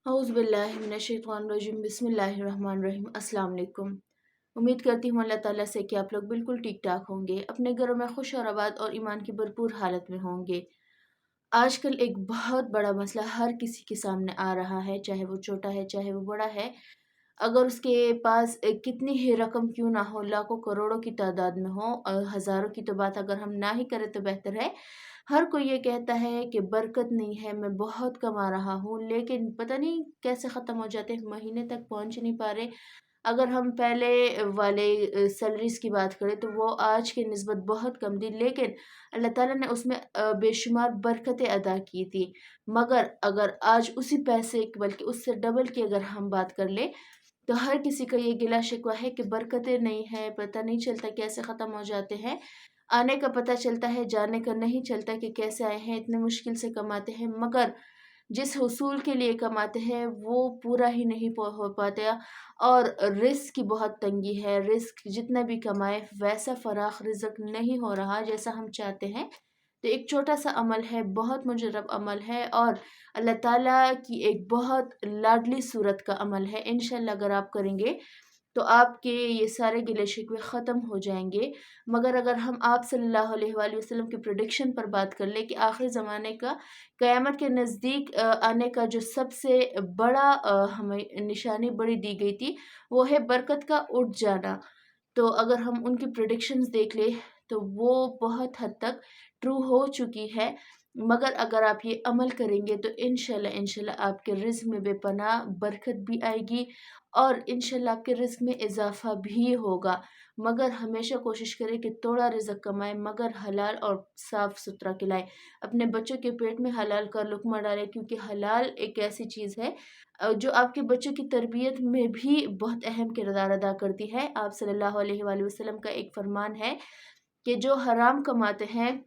औज़ुबिल्लाहिमिनश्शैतानिर्रजीम बिस्मिल्लाहिर्रहमानिर्रहीम अस्सलाम वालेकुम। उम्मीद करती हूँ अल्लाह ताला से कि आप लोग बिल्कुल ठीक ठाक होंगे, अपने घरों में खुश और आबाद और ईमान की भरपूर हालत में होंगे। आजकल एक बहुत बड़ा मसला हर किसी के सामने आ रहा है, चाहे वो छोटा है, चाहे वो बड़ा है। अगर उसके पास कितनी ही रकम क्यों ना हो, लाखों करोड़ों की तादाद में हो, हज़ारों की तो बात अगर हम ना ही करें तो बेहतर है। हर कोई ये कहता है कि बरकत नहीं है, मैं बहुत कमा रहा हूँ, लेकिन पता नहीं कैसे ख़त्म हो जाते हैं, महीने तक पहुँच नहीं पा रहे। अगर हम पहले वाले सैलरीज़ की बात करें तो वो आज की निस्बत बहुत कम थी, लेकिन अल्लाह ताला ने उसमें बेशुमार बरकतें अदा की थी। मगर अगर आज उसी पैसे बल्कि उससे डबल की अगर हम बात कर लें, तो हर किसी का ये गिला शिकवा है कि बरकतें नहीं है, पता नहीं चलता कैसे ख़त्म हो जाते हैं। आने का पता चलता है, जाने का नहीं चलता कि कैसे आए हैं, इतने मुश्किल से कमाते हैं, मगर जिस हुसूल के लिए कमाते हैं वो पूरा ही नहीं हो पाता। और रिस्क की बहुत तंगी है, रिस्क जितना भी कमाए वैसा फ़राख रिज़्क नहीं हो रहा जैसा हम चाहते हैं। तो एक छोटा-सा अमल है, बहुत मुजर्रब अमल है और अल्लाह ताला की एक बहुत लाडली सूरत का अमल है। इंशाअल्लाह अगर आप करेंगे तो आपके ये सारे गिले-शिकवे ख़त्म हो जाएँगे। मगर अगर हम आप सल्लल्लाहु अलैहि वसल्लम की प्रेडिक्शन पर बात कर लें कि आखिरी ज़माने का क़यामत के नज़दीक आने का जो सबसे बड़ा हमें निशानी बड़ी दी गई थी, वो है बरकत का उठ जाना। तो अगर हम उनकी प्रेडिक्शंस देख लें, तो वो बहुत हद तक ट्रू हो चुकी है। मगर अगर आप ये अमल करेंगे तो इंशाल्लाह आपके रिज़्क में बेपनाह बरकत भी आएगी और इंशाल्लाह आपके रिज़्क में इज़ाफ़ा भी होगा। मगर हमेशा कोशिश करें कि थोड़ा रिज़्क कमाएँ, मगर हलाल और साफ़-सुथरा खिलाएँ। अपने बच्चों के पेट में हलाल का लुक़मा डालें, क्योंकि हलाल एक ऐसी चीज़ है जो आपके बच्चों की तरबियत में भी बहुत अहम किरदार अदा करती है। आप सल्लल्लाहु अलैहि वसल्लम का एक फ़रमान है कि जो हराम कमाते हैं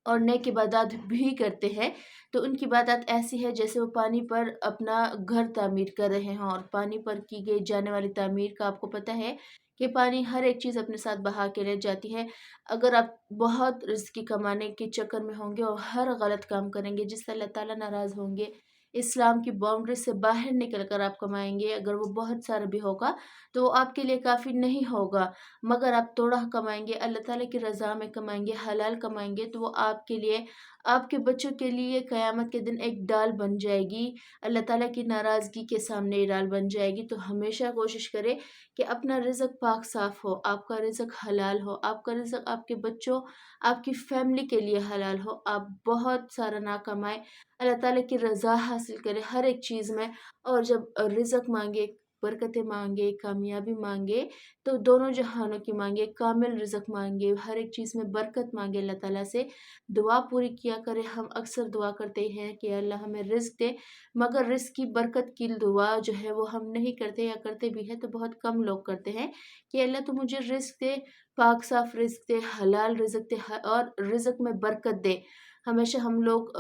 और नेक इबादत भी करते हैं, तो उनकी इबादत ऐसी है जैसे वो पानी पर अपना घर तामीर कर रहे हों। और पानी पर की गई जाने वाली तामीर का आपको पता है कि पानी हर एक चीज़ अपने साथ बहा के ले जाती है। अगर आप बहुत रिज़्क कमाने के चक्कर में होंगे और हर गलत काम करेंगे जिससे अल्लाह ताला नाराज़ होंगे, इस्लाम की बाउंड्री से बाहर निकल कर आप कमाएँगे, अगर वो बहुत सारा भी होगा, तो वो आपके लिए काफ़ी नहीं होगा। मगर आप थोड़ा कमाएँगे, अल्लाह ताला की रज़ा में कमाएँगे, हलाल कमाएँगे, तो वो आपके लिए, आपके बच्चों के लिए क़यामत के दिन एक ढाल बन जाएगी। अल्लाह ताला की नाराज़गी के सामने ये ढाल बन जाएगी। तो हमेशा कोशिश करें कि अपना रिज़्क पाक साफ़ हो, आपका रिज़्क हलाल हो, आपका रिज़्क आपके बच्चों, आपकी फ़ैमिली के लिए हलाल हो। आप बहुत सारा ना कमाएँ, अल्लाह ताला की रज़ा हासिल करें हर एक चीज़ में। और जब रिज़्क माँगे, बरकतें माँगे, कामयाबी माँगे, तो दोनों जहानों की माँगे, कामिल रिज़्क माँगे, हर एक चीज़ में बरकत माँगे अल्लाह ताला से। दुआ पूरी किया करें, हम अक्सर दुआ करते हैं कि अल्लाह हमें रिज़्क दे, मगर रिज़्क की बरकत की दुआ जो है वो हम नहीं करते, या करते भी हैं तो बहुत कम लोग करते हैं कि अल्लाह तू मुझे रिज़्क दे, पाक साफ़ रिज़्क दे, हलाल रिज़्क दे और रिज़्क में बरकत दे। हमेशा हम लोग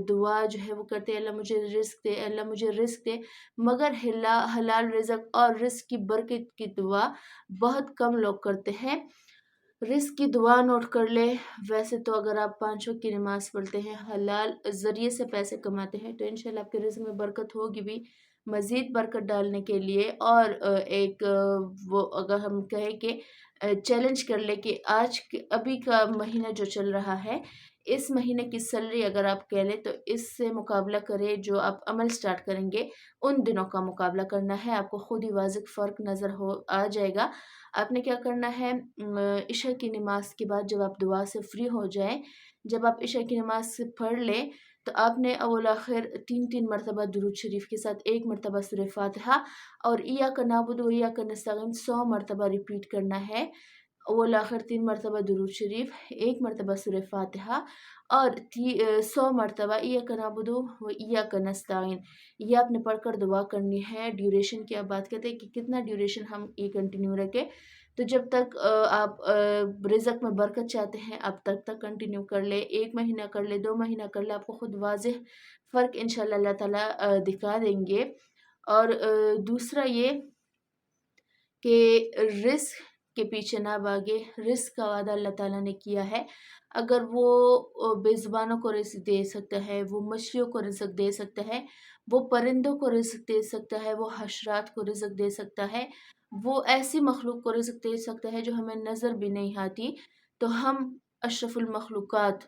दुआ जो है वो करते हैं, अल्लाह मुझे रिज़्क दे, अल्लाह मुझे रिज़्क दे, मगर हलाल रिज़्क और रिज़्क की बरकत की दुआ बहुत कम लोग करते हैं। रिज़्क की दुआ नोट कर लें। वैसे तो अगर आप 5 वक़्त की नमाज़ पढ़ते हैं, हलाल ज़रिए से पैसे कमाते हैं, तो इंशाल्लाह आपके रिज़्क में बरकत होगी भी। मज़ीद बरकत डालने के लिए और वो अगर हम कहें कि चैलेंज कर लें कि आज के अभी का महीना जो चल रहा है, इस महीने की सैलरी अगर आप कह लें, तो इससे मुकाबला करें, जो आप अमल स्टार्ट करेंगे, उन दिनों का मुकाबला करना है। आपको खुद ही वाज़िह फ़र्क नज़र हो आ जाएगा। आपने क्या करना है, इशा की नमाज़ के बाद जब आप दुआ से फ्री हो जाएँ, जब आप इशा की नमाज़ से पढ़ लें, तो आपने अव्वल आखिर 3-3 मरतबा दुरूद शरीफ के साथ 1 मरतबा सूरह फ़ातिहा और इय्याका नअबुदु व इय्याका नस्तईन 100 मरतबा रिपीट करना है। अव्वल आखिर 3 मरतबा दुरूद शरीफ, 1 मरतबा सूरह फ़ातिहा और 100 मरतबा इय्याका नअबुदु व इय्याका नस्तईन। ये आपने पढ़कर दुआ करनी है। ड्यूरेशन की आप बात करते हैं कि कितना ड्यूरेशन हम ये कंटिन्यू रखें, तो जब तक आप रिज़्क में बरकत चाहते हैं, आप तब तक कंटिन्यू कर लें। 1 महीना कर लें, 2 महीना कर लें, आपको खुद वाज़िह फ़र्क इंशाअल्लाह अल्लाह ताला दिखा देंगे। और दूसरा ये कि रिस्क के पीछे ना भागे। रिज़्क का वादा अल्लाह ताला ने किया है। अगर वो बेज़ुबानों को रिज़्क दे सकता है, वो मछलियों को रिज़्क दे सकता है, वो परिंदों को रिज़्क दे सकता है, वो हशरात को रिज़्क दे सकता है, वो ऐसी मखलूक को रिज़्क दे सकता है जो हमें नज़र भी नहीं आती, तो हम अशरफुल मखलूक़ात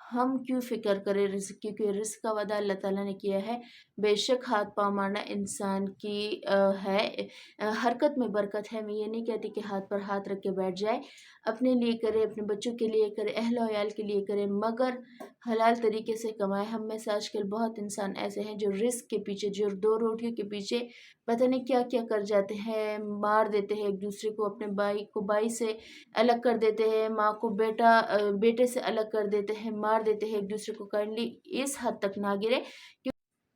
हम क्यों फ़िक्र करें रिज़्क की, क्योंकि रिज़्क का वादा अल्लाह ताला ने किया है। बेशक हाथ-पाँव मारना इंसान की है हरकत में बरकत है। मैं ये नहीं कहती कि हाथ पर हाथ रख के बैठ जाए। अपने लिए करे, अपने बच्चों के लिए करे, अहल-ओ-अयाल के लिए करे, मगर हलाल तरीके से कमाएँ। हम में से आजकल बहुत इंसान ऐसे हैं जो रिज़्क के पीछे, जो 2 रोटियों के पीछे पता नहीं क्या-क्या कर जाते हैं, मार देते हैं एक-दूसरे को, अपने भाई को भाई से अलग कर देते हैं, माँ को बेटे से अलग कर देते हैं, मार देते हैं एक-दूसरे को। काइंडली इस हद तक ना गिरे,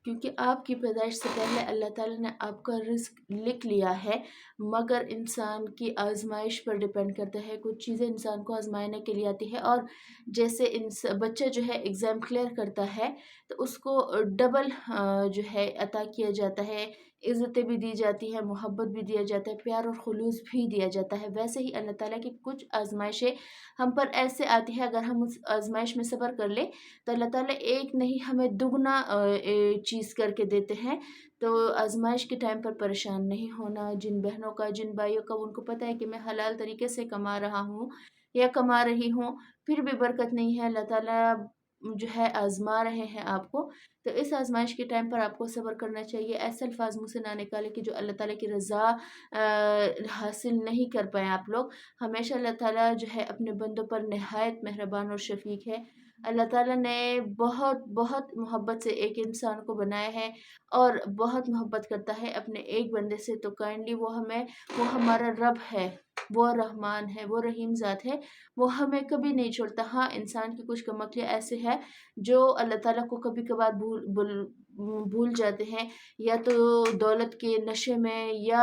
क्योंकि आपकी पैदाइश से पहले अल्लाह ताला ने आपका रिज़्क लिख लिया है, मगर इंसान की आज़माइश पर डिपेंड करता है। कुछ चीज़ें इंसान को आज़माने के लिए आती है, और जैसे बच्चा जो है एग्ज़ाम क्लियर करता है, तो उसको डबल जो है अता किया जाता है, इज़्ज़तें भी दी जाती हैं, मोहब्बत भी दिया जाता है, प्यार और खुलूस भी दिया जाता है। वैसे ही अल्लाह ताला की कुछ आज़माइशें हम पर ऐसे आती हैं, अगर हम उस आज़माइश में सब्र कर लें, तो अल्लाह ताला एक नहीं हमें दुगना चीज़ करके देते हैं। तो आज़माइश के टाइम पर परेशान नहीं होना। जिन बहनों का, जिन भाइयों का उनको पता है कि मैं हलाल तरीके से कमा रहा हूँ या कमा रही हूँ, फिर भी बरकत नहीं है, अल्लाह ताला जो है आज़मा रहे हैं आपको, तो इस आज़माइश के टाइम पर आपको सब्र करना चाहिए। ऐसे अल्फ़ाज़ मुँह से ना निकालें कि जो अल्लाह ताला की रज़ा हासिल नहीं कर पाएँ आप लोग। हमेशा अल्लाह ताला जो है अपने बंदों पर निहायत मेहरबान और शफ़ीक़ है। अल्लाह ताला ने बहुत बहुत मोहब्बत से एक इंसान को बनाया है, और बहुत मोहब्बत करता है अपने एक बंदे से, तो काइंडली वो हमारा रब है, वो रहमान है, वो रहीम ज़ात है, वो हमें कभी नहीं छोड़ता। हाँ, इंसान की कुछ कमक्लियाँ ऐसे हैं जो अल्लाह ताला को कभी-कभार भूल जाते हैं, या तो दौलत के नशे में, या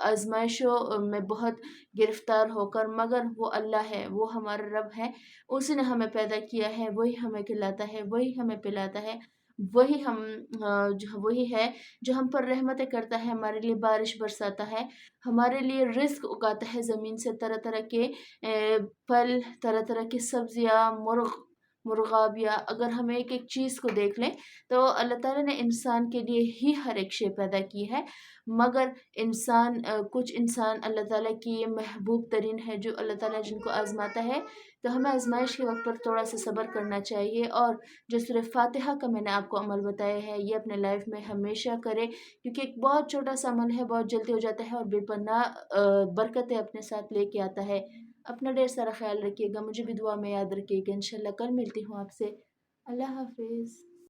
आज़माइशों में बहुत गिरफ़्तार होकर, मगर वो अल्लाह है, वो हमारा रब है। उसी ने हमें पैदा किया है, वही हमें खिलाता है, वही हमें पिलाता है, वही है जो हम पर रहमतें करता है, हमारे लिए बारिश बरसाता है, हमारे लिए रिज़्क उगाता है ज़मीन से, तरह-तरह के फल, तरह-तरह की सब्ज़ियाँ, मुर्ग़ाबिया। अगर हम एक-एक चीज़ को देख लें, तो अल्लाह ताला ने इंसान के लिए ही हर एक शे पैदा की है, मगर कुछ इंसान अल्लाह ताला की ये महबूब तरीन है, जो अल्लाह ताला जिनको आज़माता है, तो हमें आज़माइश के वक़्त पर थोड़ा-सा सब्र करना चाहिए। और जो सूरह फ़ातिहा का मैंने आपको अमल बताया है, ये अपने लाइफ़ में हमेशा करें, क्योंकि एक बहुत छोटा-सा अमल है, बहुत जल्दी हो जाता है, और बेपनाह बरकतें अपने साथ लेके आता है। अपना ढेर सारा ख़्याल रखिएगा, मुझे भी दुआ में याद रखिएगा। इंशाअल्लाह कल मिलती हूँ आपसे। अल्लाह हाफ़िज़।